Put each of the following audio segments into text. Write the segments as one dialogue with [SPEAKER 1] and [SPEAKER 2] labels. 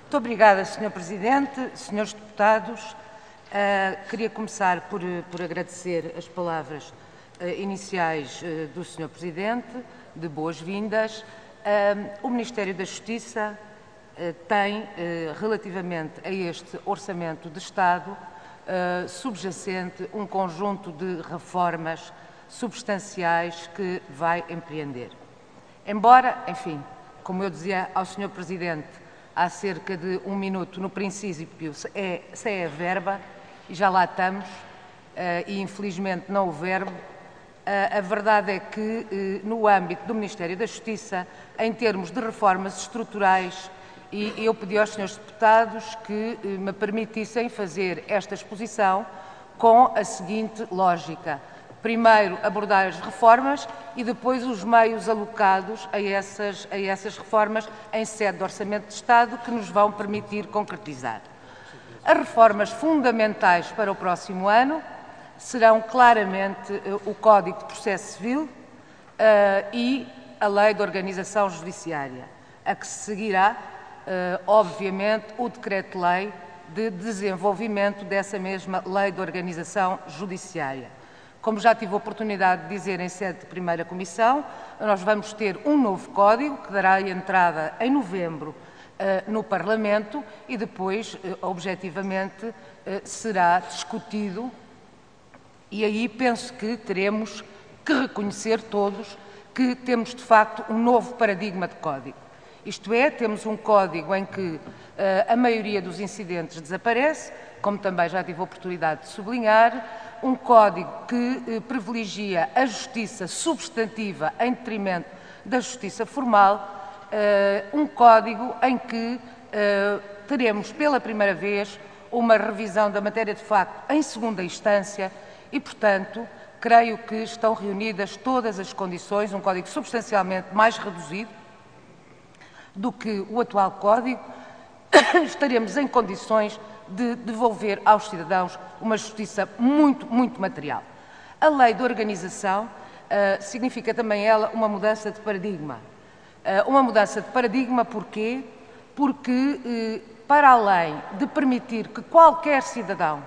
[SPEAKER 1] Muito obrigada, Sr. Presidente, Srs. Deputados. Queria começar por agradecer as palavras iniciais do Sr. Presidente, de boas-vindas. O Ministério da Justiça tem, relativamente a este Orçamento de Estado, subjacente um conjunto de reformas substanciais que vai empreender. Embora, enfim, como eu dizia ao Sr. Presidente há cerca de um minuto, no princípio, se é a verba, e já lá estamos, e infelizmente não o verbo, a verdade é que, no âmbito do Ministério da Justiça, em termos de reformas estruturais, e eu pedi aos Srs. Deputados que me permitissem fazer esta exposição com a seguinte lógica. Primeiro, abordar as reformas e depois os meios alocados a essas reformas em sede de Orçamento de Estado que nos vão permitir concretizar. As reformas fundamentais para o próximo ano serão claramente o Código de Processo Civil e a Lei de Organização Judiciária, a que se seguirá, obviamente, o Decreto-Lei de desenvolvimento dessa mesma Lei de Organização Judiciária. Como já tive a oportunidade de dizer em sede de primeira comissão, nós vamos ter um novo código que dará entrada em novembro no Parlamento e depois, objetivamente, será discutido e aí penso que teremos que reconhecer todos que temos, de facto, um novo paradigma de código. Isto é, temos um código em que a maioria dos incidentes desaparece, como também já tive a oportunidade de sublinhar, um código que privilegia a justiça substantiva em detrimento da justiça formal, um código em que teremos pela primeira vez uma revisão da matéria de facto em segunda instância e, portanto, creio que estão reunidas todas as condições, um código substancialmente mais reduzido do que o atual código, estaremos em condições de devolver aos cidadãos uma justiça muito material. A lei de organização significa também ela uma mudança de paradigma. Uma mudança de paradigma porquê? Porque, para além de permitir que qualquer cidadão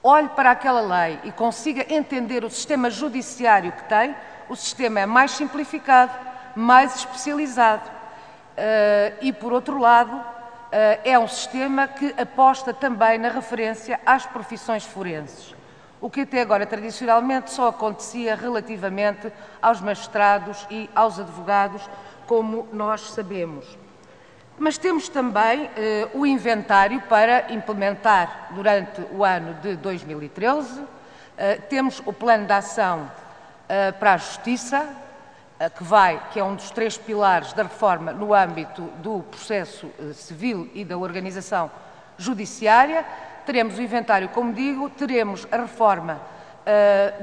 [SPEAKER 1] olhe para aquela lei e consiga entender o sistema judiciário que tem, o sistema é mais simplificado, mais especializado. E, por outro lado, é um sistema que aposta também na referência às profissões forenses, o que até agora tradicionalmente só acontecia relativamente aos magistrados e aos advogados, como nós sabemos. Mas temos também o inventário para implementar durante o ano de 2013, temos o plano de ação para a justiça, que é um dos 3 pilares da reforma no âmbito do processo civil e da organização judiciária. Teremos o inventário, como digo, teremos a reforma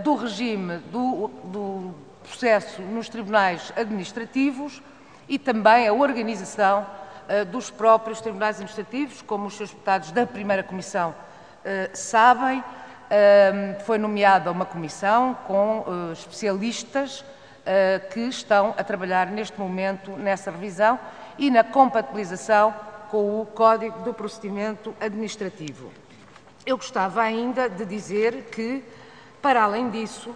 [SPEAKER 1] do regime do processo nos tribunais administrativos e também a organização dos próprios tribunais administrativos, como os Srs. Deputados da primeira comissão sabem, foi nomeada uma comissão com especialistas que estão a trabalhar neste momento nessa revisão e na compatibilização com o Código do Procedimento Administrativo. Eu gostava ainda de dizer que, para além disso,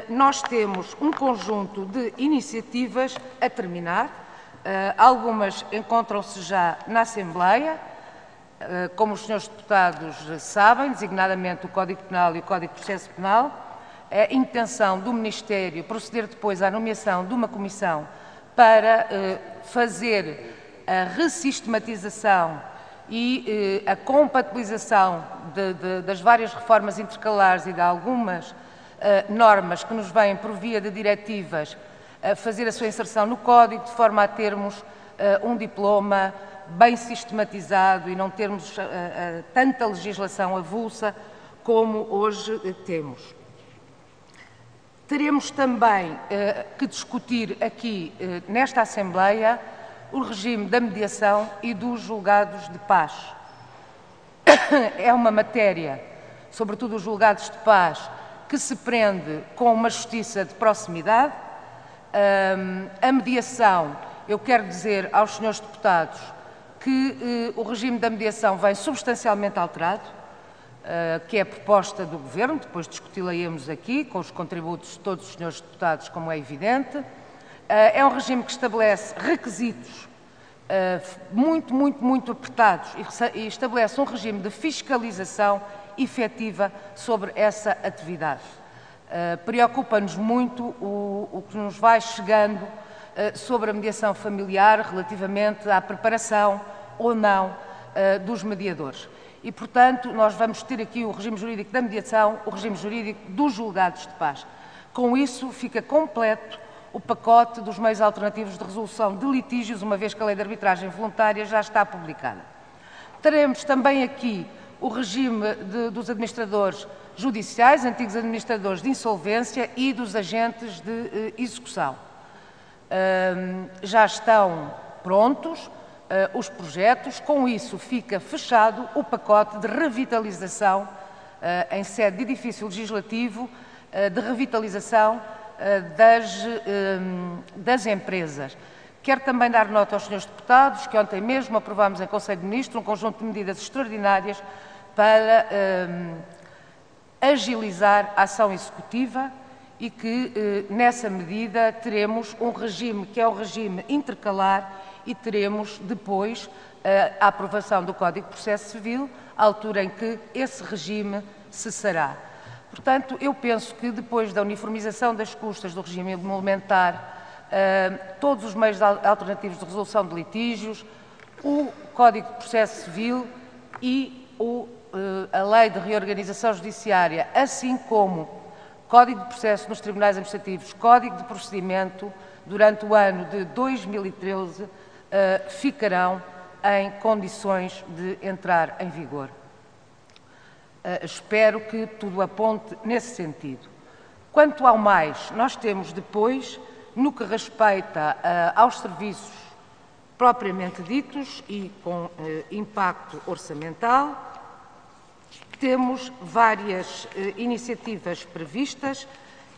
[SPEAKER 1] nós temos um conjunto de iniciativas a terminar, algumas encontram-se já na Assembleia, como os Srs. Deputados sabem, designadamente o Código Penal e o Código de Processo Penal. A intenção do Ministério proceder depois à nomeação de uma comissão para fazer a ressistematização e a compatibilização das várias reformas intercalares e de algumas normas que nos vêm por via de diretivas, fazer a sua inserção no Código, de forma a termos um diploma bem sistematizado e não termos tanta legislação avulsa como hoje temos. Teremos também que discutir aqui, nesta Assembleia, o regime da mediação e dos julgados de paz. É uma matéria, sobretudo os julgados de paz, que se prende com uma justiça de proximidade. A mediação, eu quero dizer aos senhores deputados que o regime da mediação vem substancialmente alterado, que é a proposta do Governo, depois discuti-la-emos aqui, com os contributos de todos os senhores deputados, como é evidente. É um regime que estabelece requisitos muito apertados e estabelece um regime de fiscalização efetiva sobre essa atividade. Preocupa-nos muito o que nos vai chegando sobre a mediação familiar relativamente à preparação ou não dos mediadores. E, portanto, nós vamos ter aqui o regime jurídico da mediação, o regime jurídico dos julgados de paz. Com isso, fica completo o pacote dos meios alternativos de resolução de litígios, uma vez que a lei de arbitragem voluntária já está publicada. Teremos também aqui o regime dos administradores judiciais, antigos administradores de insolvência e dos agentes de execução. Já estão prontos os projetos, com isso fica fechado o pacote de revitalização em sede de edifício legislativo, de revitalização das empresas. Quero também dar nota aos senhores deputados que ontem mesmo aprovámos em Conselho de Ministros um conjunto de medidas extraordinárias para agilizar a ação executiva e que, nessa medida, teremos um regime que é o regime intercalar e teremos depois a aprovação do Código de Processo Civil, à altura em que esse regime cessará. Portanto, eu penso que depois da uniformização das custas do regime emolumentar, todos os meios alternativos de resolução de litígios, o Código de Processo Civil e a Lei de Reorganização Judiciária, assim como Código de Processo nos Tribunais Administrativos, Código de Procedimento, durante o ano de 2013, ficarão em condições de entrar em vigor. Espero que tudo aponte nesse sentido. Quanto ao mais, nós temos depois, no que respeita aos serviços propriamente ditos e com impacto orçamental, temos várias iniciativas previstas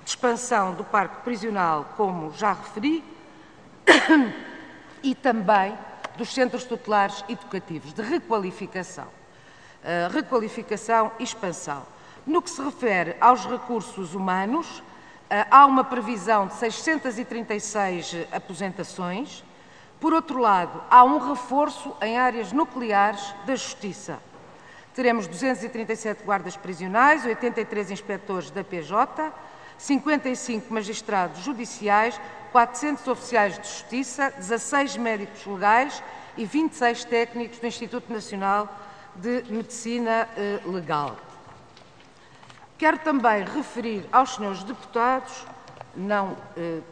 [SPEAKER 1] de expansão do parque prisional, como já referi, e também dos centros tutelares educativos, de requalificação. Requalificação e expansão. No que se refere aos recursos humanos, há uma previsão de 636 aposentações. Por outro lado, há um reforço em áreas nucleares da Justiça. Teremos 237 guardas prisionais, 83 inspectores da PJ, 55 magistrados judiciais, 400 oficiais de justiça, 16 médicos legais e 26 técnicos do Instituto Nacional de Medicina Legal. Quero também referir aos senhores deputados, não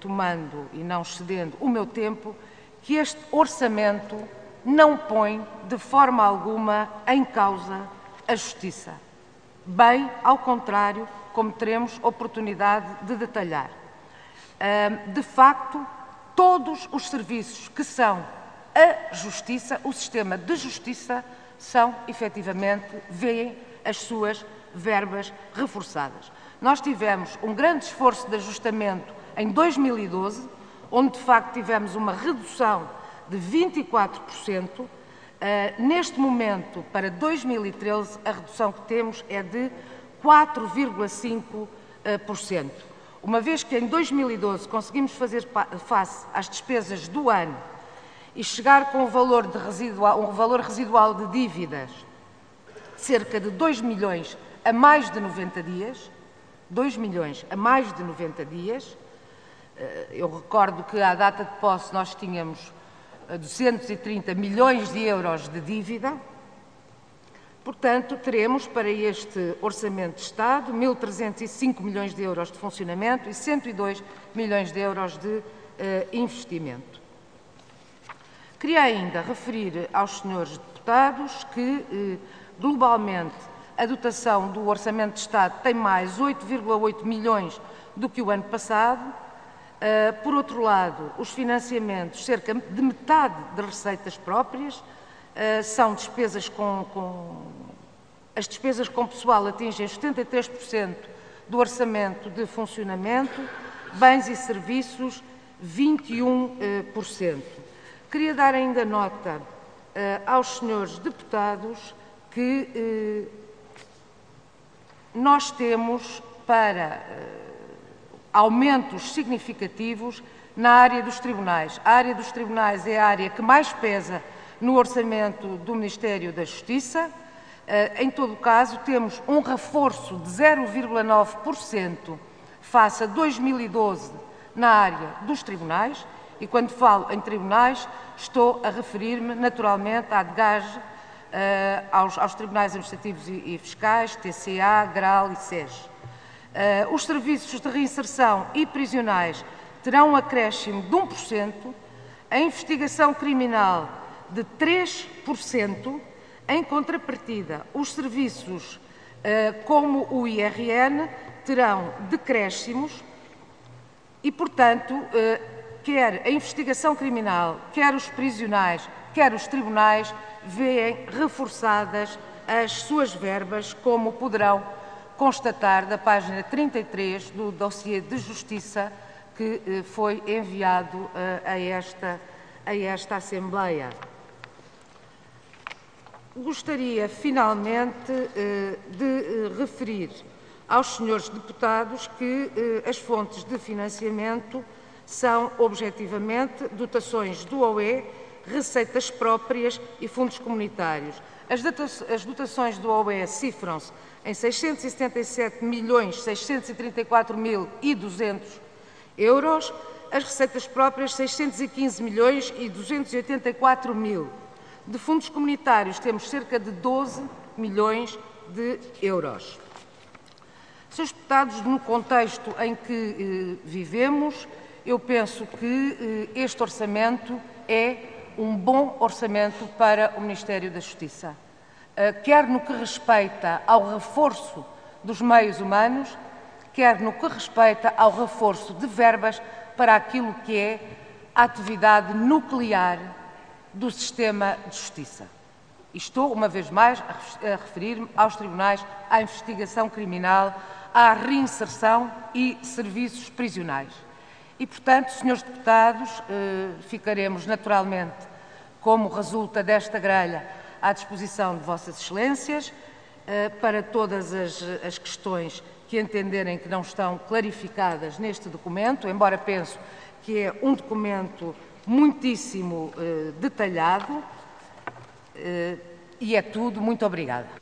[SPEAKER 1] tomando e não excedendo o meu tempo, que este orçamento não põe de forma alguma em causa a justiça. Bem, ao contrário, como teremos oportunidade de detalhar. De facto, todos os serviços que são a justiça, o sistema de justiça, são, efetivamente, veem as suas verbas reforçadas. Nós tivemos um grande esforço de ajustamento em 2012, onde, de facto, tivemos uma redução de 24%. Neste momento, para 2013, a redução que temos é de 4,5%. Uma vez que em 2012 conseguimos fazer face às despesas do ano e chegar com um valor residual de dívidas de cerca de 2 milhões a mais de 90 dias, 2 milhões a mais de 90 dias, eu recordo que à data de posse nós tínhamos 230 milhões de euros de dívida. Portanto, teremos para este Orçamento de Estado 1.305 milhões de euros de funcionamento e 102 milhões de euros de investimento. Queria ainda referir aos senhores deputados que, globalmente, a dotação do Orçamento de Estado tem mais 8,8 milhões do que o ano passado. Por outro lado, os financiamentos, cerca de metade das receitas próprias, são despesas as despesas com pessoal atingem 73% do orçamento de funcionamento, bens e serviços 21%. Queria dar ainda nota aos senhores deputados que nós temos para aumentos significativos na área dos tribunais. A área dos tribunais é a área que mais pesa no orçamento do Ministério da Justiça. Em todo o caso, temos um reforço de 0,9% face a 2012 na área dos tribunais, e quando falo em tribunais estou a referir-me naturalmente à DGAG, aos tribunais administrativos e fiscais, TCA, GRAL e SES. Os serviços de reinserção e prisionais terão um acréscimo de 1%, a investigação criminal de 3%, em contrapartida, os serviços como o IRN terão decréscimos e, portanto, quer a investigação criminal, quer os prisionais, quer os tribunais, veem reforçadas as suas verbas, como poderão constatar da página 33 do dossiê de Justiça que foi enviado a esta Assembleia. Gostaria, finalmente, de referir aos senhores deputados que as fontes de financiamento são, objetivamente, dotações do OE, receitas próprias e fundos comunitários. As dotações do OE cifram-se em 677.634.200 euros, as receitas próprias 615.284.000. De fundos comunitários temos cerca de 12 milhões de euros. Senhores deputados, no contexto em que vivemos, eu penso que este orçamento é um bom orçamento para o Ministério da Justiça. Quer no que respeita ao reforço dos meios humanos, quer no que respeita ao reforço de verbas para aquilo que é a atividade nuclear do sistema de justiça. E estou, uma vez mais, a referir-me aos tribunais, à investigação criminal, à reinserção e serviços prisionais. E, portanto, senhores deputados, ficaremos naturalmente, como resulta desta grelha, à disposição de vossas excelências para todas as questões que entenderem que não estão clarificadas neste documento, embora penso que é um documento muitíssimo detalhado, e é tudo. Muito obrigada.